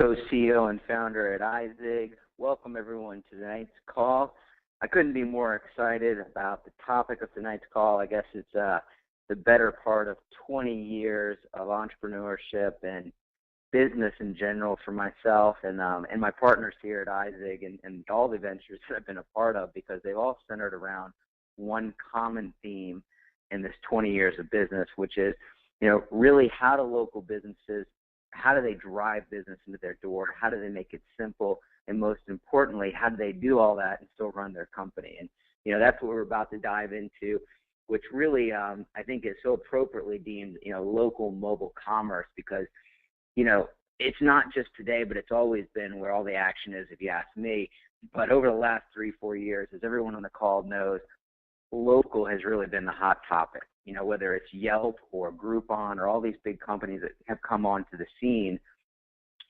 co-CEO and founder at iZigg. Welcome everyone to tonight's call. I couldn't be more excited about the topic of tonight's call. I guess it's the better part of 20 years of entrepreneurship and business in general for myself and my partners here at iZigg and all the ventures that I've been a part of, because they've all centered around one common theme in this 20 years of business, which is, really how do local businesses, how do they drive business into their door? How do they make it simple? And most importantly, how do they do all that and still run their company? And, that's what we're about to dive into, which really I think is so appropriately deemed, local mobile commerce, because, it's not just today, but it's always been where all the action is, if you ask me. But over the last 3-4 years, as everyone on the call knows, local has really been the hot topic. Whether it's Yelp or Groupon or all these big companies that have come onto the scene,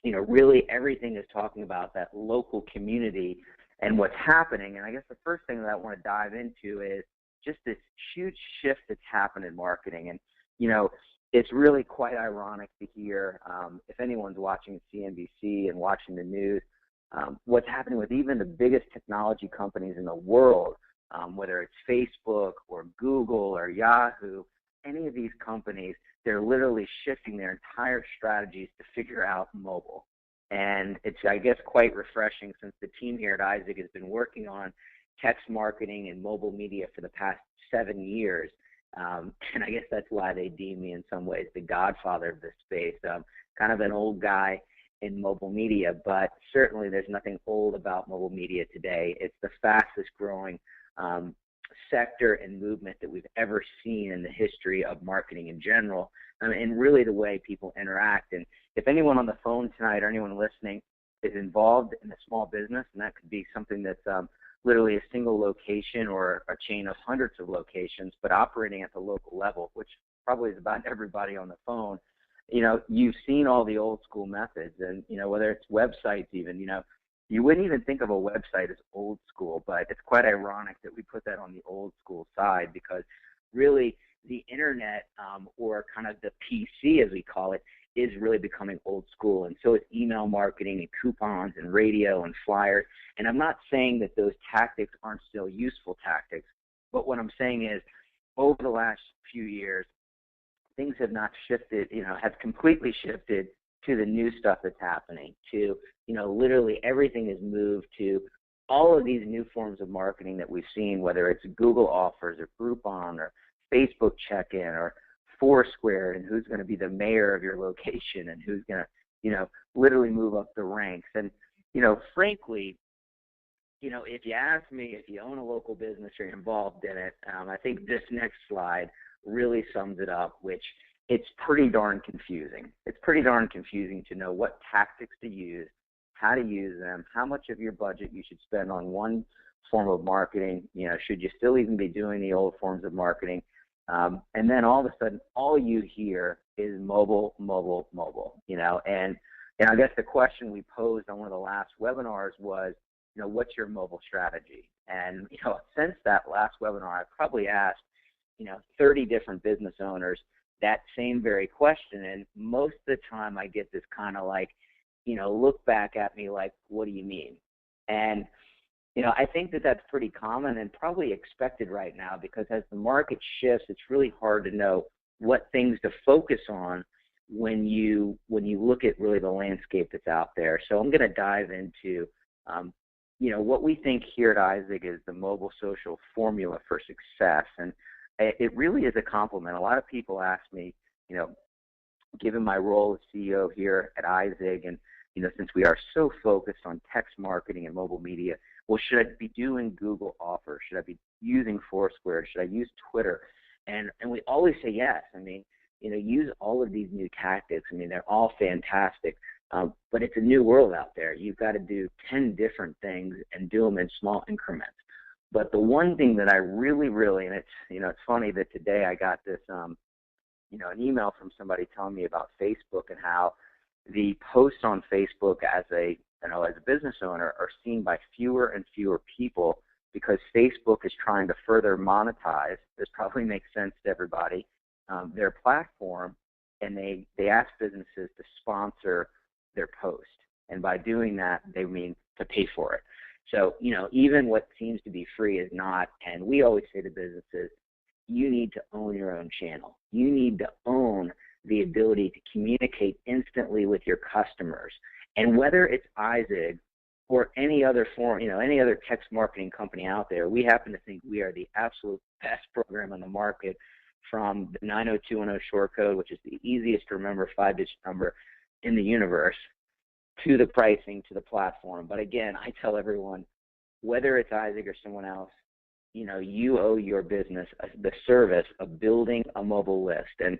really everything is talking about that local community and what's happening. And I guess the first thing that I want to dive into is just this huge shift that's happened in marketing. And, it's really quite ironic to hear, if anyone's watching CNBC and watching the news, what's happening with even the biggest technology companies in the world, whether it's Facebook or Google or Yahoo, any of these companies, they're literally shifting their entire strategies to figure out mobile. And it's, I guess, quite refreshing, since the team here at iZigg has been working on text marketing and mobile media for the past 7 years. And I guess that's why they deem me in some ways the godfather of this space. Kind of an old guy in mobile media, but certainly there's nothing old about mobile media today. It's the fastest growing sector and movement that we've ever seen in the history of marketing in general, and really the way people interact. And if anyone on the phone tonight or anyone listening is involved in a small business, and that could be something that's literally a single location or a chain of hundreds of locations, but operating at the local level, which probably is about everybody on the phone, you've seen all the old school methods. And, whether it's websites even, you wouldn't even think of a website as old school, but it's quite ironic that we put that on the old school side, because really the internet, or kind of the PC as we call it, is really becoming old school. And so is email marketing and coupons and radio and flyers. And I'm not saying that those tactics aren't still useful tactics, but what I'm saying is, over the last few years, things have not shifted, have completely shifted to the new stuff that's happening, to, literally everything is moved to all of these new forms of marketing that we've seen, whether it's Google offers or Groupon or Facebook check-in or Foursquare, and who's going to be the mayor of your location and who's going to, literally move up the ranks. And, frankly, if you ask me if you own a local business or you're involved in it, I think this next slide really sums it up, which it's pretty darn confusing. It's pretty darn confusing to know what tactics to use, how to use them, how much of your budget you should spend on one form of marketing. Should you still even be doing the old forms of marketing? And then all of a sudden, all you hear is mobile, mobile, mobile, and I guess the question we posed on one of the last webinars was, what's your mobile strategy? And, since that last webinar, I've probably asked, 30 different business owners that same very question. And most of the time I get this kind of like, look back at me like, what do you mean? And, I think that that's pretty common and probably expected right now, because as the market shifts, it's really hard to know what things to focus on when you look at really the landscape that's out there. So I'm going to dive into, what we think here at iZigg is the mobile social formula for success. And it really is a compliment. A lot of people ask me, given my role as CEO here at iZigg, and since we are so focused on text marketing and mobile media, well, should I be doing Google offers? Should I be using Foursquare? Should I use Twitter? And we always say yes. I mean, use all of these new tactics. I mean, they're all fantastic, but it's a new world out there. You've got to do 10 different things and do them in small increments. But the one thing that I really, and it's, it's funny that today I got this, an email from somebody telling me about Facebook and how the posts on Facebook as a business owner are seen by fewer and fewer people, because Facebook is trying to further monetize. This probably makes sense to everybody. Their platform, and they ask businesses to sponsor their post. And by doing that, they mean to pay for it. So, even what seems to be free is not, and we always say to businesses, you need to own your own channel. You need to own the ability to communicate instantly with your customers. And whether it's iZigg or any other form, any other text marketing company out there, we happen to think we are the absolute best program on the market, from the 90210 short code, which is the easiest to remember 5-digit number in the universe, to the pricing, to the platform. But again, I tell everyone, whether it's iZigg or someone else, you owe your business the service of building a mobile list. And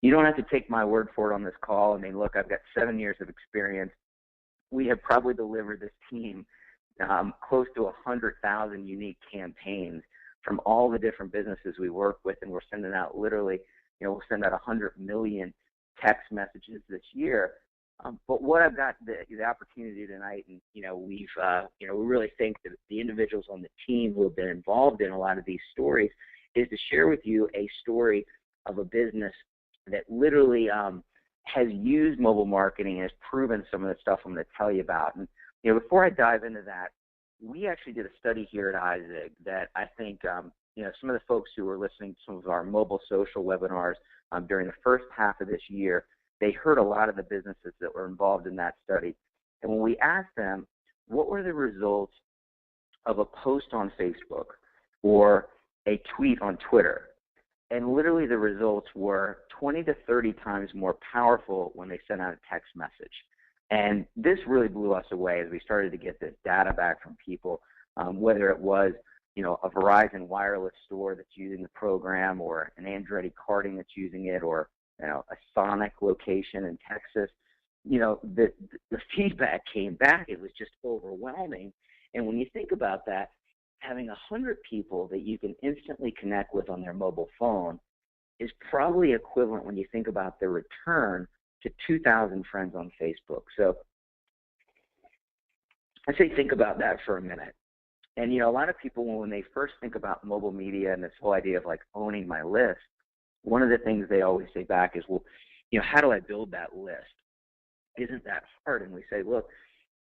you don't have to take my word for it on this call. I mean, look, I've got 7 years of experience. We have probably delivered this team close to 100,000 unique campaigns from all the different businesses we work with, and we're sending out literally, we'll send out 100 million text messages this year. But what I've got the opportunity tonight, and we really think that the individuals on the team who have been involved in a lot of these stories, is to share with you a story of a business that literally has used mobile marketing and has proven some of the stuff I'm going to tell you about. And before I dive into that, we actually did a study here at iZigg that I think some of the folks who were listening to some of our mobile social webinars during the first half of this year, they heard a lot of the businesses that were involved in that study. And when we asked them, what were the results of a post on Facebook or a tweet on Twitter? And literally the results were 20 to 30 times more powerful when they sent out a text message. And this really blew us away as we started to get this data back from people, whether it was, a Verizon wireless store that's using the program, or an Andretti karting that's using it, or, a Sonic location in Texas. The feedback came back. It was just overwhelming. And when you think about that, having 100 people that you can instantly connect with on their mobile phone is probably equivalent, when you think about the return, to 2,000 friends on Facebook. So I say think about that for a minute. And, a lot of people, when they first think about mobile media and this whole idea of like owning my list, one of the things they always say back is, well, how do I build that list? Isn't that hard? And we say, look,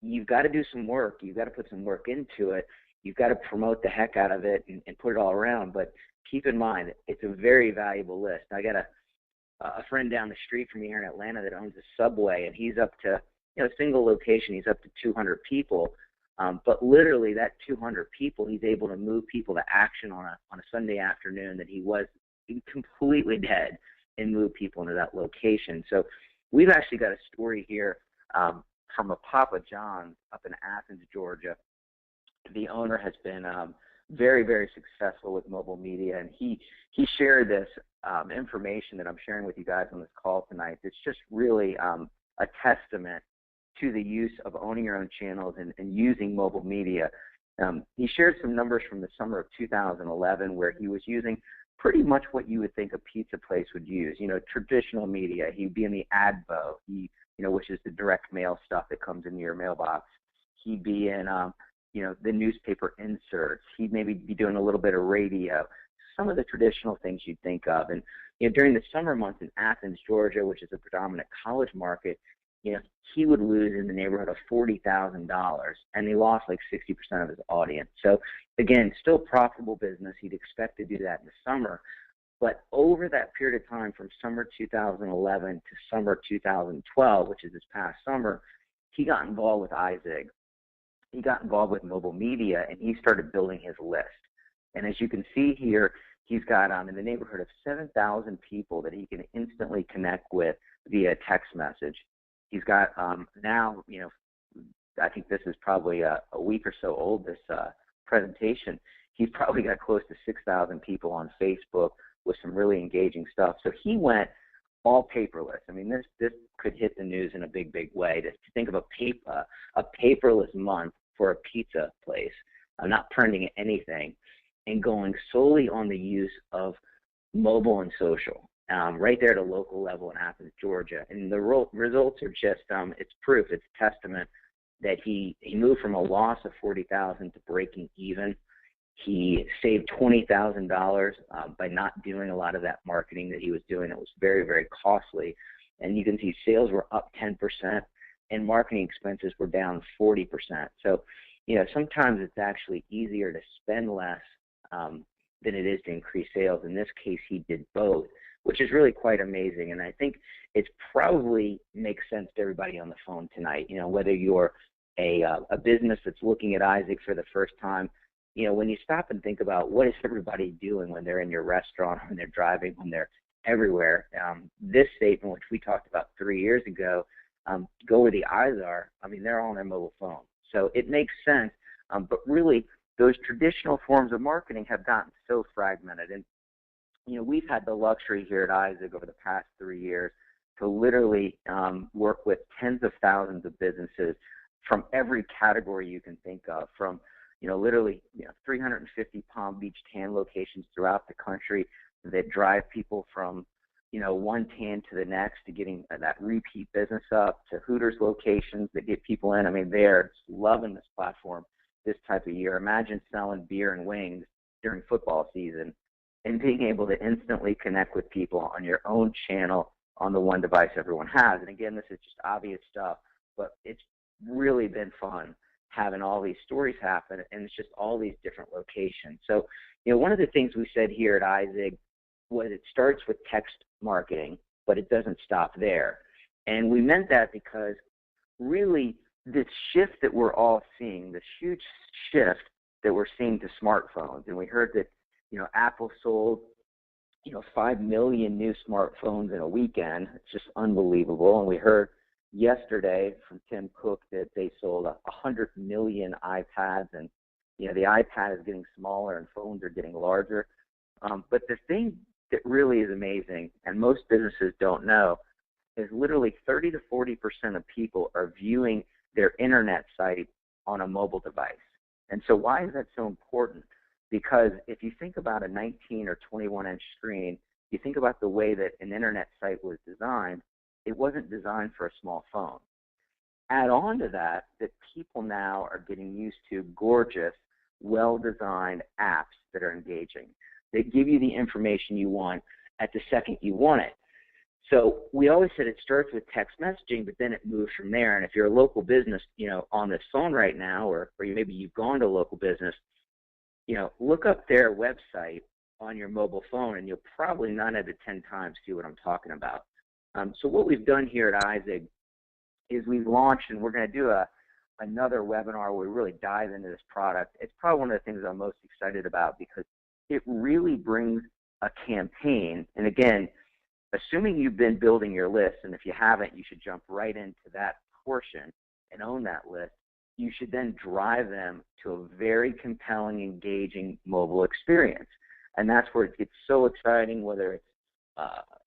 you've got to do some work. You've got to put some work into it. You've got to promote the heck out of it and put it all around. But keep in mind, it's a very valuable list. I got a friend down the street from me here in Atlanta that owns a Subway, and he's up to, a single location, he's up to 200 people. But literally that 200 people, he's able to move people to action on a Sunday afternoon that he was completely dead, and move people into that location. So we've actually got a story here from a Papa John's up in Athens, Georgia. The owner has been very, very successful with mobile media, and he shared this information that I'm sharing with you guys on this call tonight. It's just really a testament to the use of owning your own channels and using mobile media. He shared some numbers from the summer of 2011 where he was using pretty much what you would think a pizza place would use, traditional media. He'd be in the AdVo, which is the direct mail stuff that comes into your mailbox. He'd be in, the newspaper inserts. He'd maybe be doing a little bit of radio, some of the traditional things you'd think of. And, during the summer months in Athens, Georgia, which is a predominant college market, he would lose in the neighborhood of $40,000, and he lost like 60% of his audience. So again, still profitable business. He'd expect to do that in the summer. But over that period of time, from summer 2011 to summer 2012, which is this past summer, he got involved with iZigg. He got involved with mobile media, and he started building his list. And as you can see here, he's got in the neighborhood of 7,000 people that he can instantly connect with via text message. He's got now, I think this is probably a week or so old, this presentation. He's probably got close to 6,000 people on Facebook with some really engaging stuff. So he went all paperless. I mean, this could hit the news in a big, big way. To think of a paperless month for a pizza place, not printing anything, and going solely on the use of mobile and social. Right there at a local level in Athens, Georgia. And the results are just, it's proof, it's testament that he moved from a loss of $40,000 to breaking even. He saved $20,000 by not doing a lot of that marketing that he was doing. It was very, very costly. And you can see sales were up 10%. and marketing expenses were down 40%. So, sometimes it's actually easier to spend less than it is to increase sales. In this case, he did both, which is really quite amazing. And I think it probably makes sense to everybody on the phone tonight. Whether you're a business that's looking at iZigg for the first time, when you stop and think about what is everybody doing when they're in your restaurant, when they're driving, when they're everywhere, this statement, which we talked about 3 years ago, go where the eyes are, they're all on their mobile phone. So it makes sense, but really those traditional forms of marketing have gotten so fragmented. And, we've had the luxury here at iZigg over the past 3 years to literally work with tens of thousands of businesses from every category you can think of, from, literally 350 Palm Beach tan locations throughout the country that drive people from, one tan to the next to getting that repeat business up, to Hooters locations that get people in. They're loving this platform this type of year. Imagine selling beer and wings during football season and being able to instantly connect with people on your own channel on the one device everyone has. And again, this is just obvious stuff, but it's really been fun having all these stories happen, and it's just all these different locations. So, one of the things we said here at iZigg was it starts with text marketing, but it doesn't stop there. And we meant that because really this shift that we're all seeing, this huge shift that we're seeing to smartphones, and we heard that, Apple sold, 5 million new smartphones in a weekend. It's just unbelievable. And we heard yesterday from Tim Cook that they sold 100 million iPads, and, the iPad is getting smaller and phones are getting larger. But the thing that really is amazing, and most businesses don't know, is literally 30 to 40% of people are viewing their internet site on a mobile device. And so why is that so important? Because if you think about a 19 or 21-inch screen, you think about the way that an internet site was designed, it wasn't designed for a small phone. Add on to that people now are getting used to gorgeous, well-designed apps that are engaging. They give you the information you want at the second you want it. So we always said it starts with text messaging, but then it moves from there. And if you're a local business, on this phone right now, or maybe you've gone to a local business, look up their website on your mobile phone, and you'll probably 9 out of 10 times see what I'm talking about. So what we've done here at iZigg is we've launched, and we're going to do another webinar where we really dive into this product. It's probably one of the things I'm most excited about because it really brings a campaign. And again, assuming you've been building your list, and if you haven't, you should jump right into that portion and own that list. You should then drive them to a very compelling, engaging mobile experience. And that's where it gets so exciting, whether it's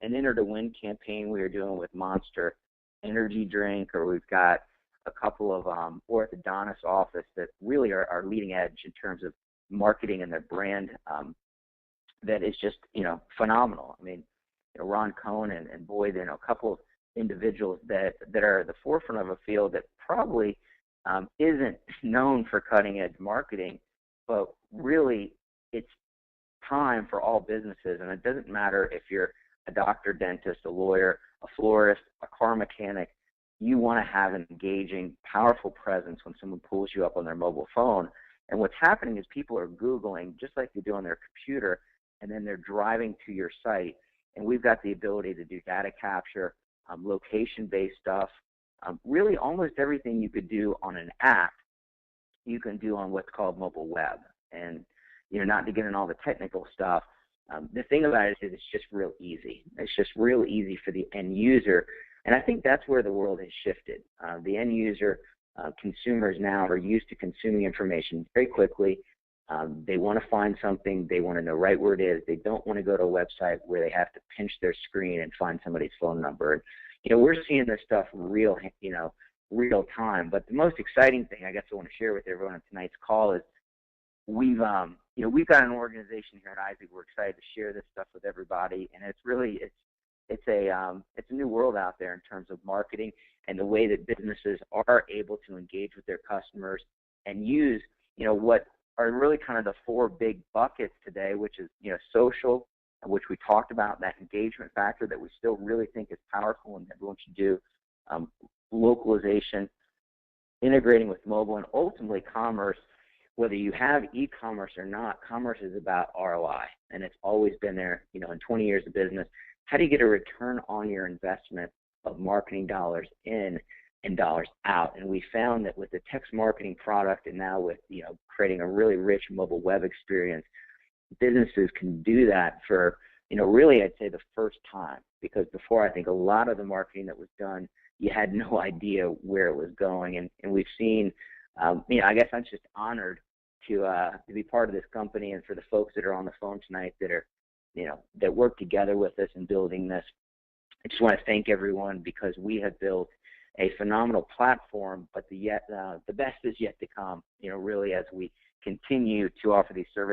an Enter to Win campaign we are doing with Monster Energy Drink, or we've got a couple of orthodontist office that really are leading edge in terms of marketing and their brand that is just, phenomenal. Ron Cohn and Boyd, a couple of individuals that are at the forefront of a field that probably isn't known for cutting edge marketing, but really it's time for all businesses. And it doesn't matter if you're a doctor, dentist, a lawyer, a florist, a car mechanic, you want to have an engaging, powerful presence when someone pulls you up on their mobile phone. And what's happening is people are Googling just like they do on their computer, and then they're driving to your site. And we've got the ability to do data capture, location-based stuff, really almost everything you could do on an app, you can do on what's called mobile web. And, not to get in all the technical stuff, the thing about it is it's just real easy. It's just real easy for the end user. And I think that's where the world has shifted. The end user, consumers now are used to consuming information very quickly. They want to find something. They want to know right where it is. They don't want to go to a website where they have to pinch their screen and find somebody's phone number. And, we're seeing this stuff real time. But the most exciting thing I guess I want to share with everyone on tonight's call is we've got an organization here at iZigg. We're excited to share this stuff with everybody, and it's a new world out there in terms of marketing and the way that businesses are able to engage with their customers and use what are really kind of the 4 big buckets today, which is social, which we talked about, that engagement factor that we still really think is powerful and everyone should do. localization, integrating with mobile, and ultimately commerce. Whether you have e-commerce or not, commerce is about ROI, and it's always been there, in 20 years of business. How do you get a return on your investment of marketing dollars in and dollars out? And we found that with the text marketing product, and now with, creating a really rich mobile web experience, businesses can do that for, really, I'd say the first time, because before, I think a lot of the marketing that was done, you had no idea where it was going. And we've seen, I guess I'm just honored to be part of this company, and for the folks that are on the phone tonight that are, that work together with us in building this. I just want to thank everyone, because we have built a phenomenal platform, but the best is yet to come, really, as we continue to offer these services.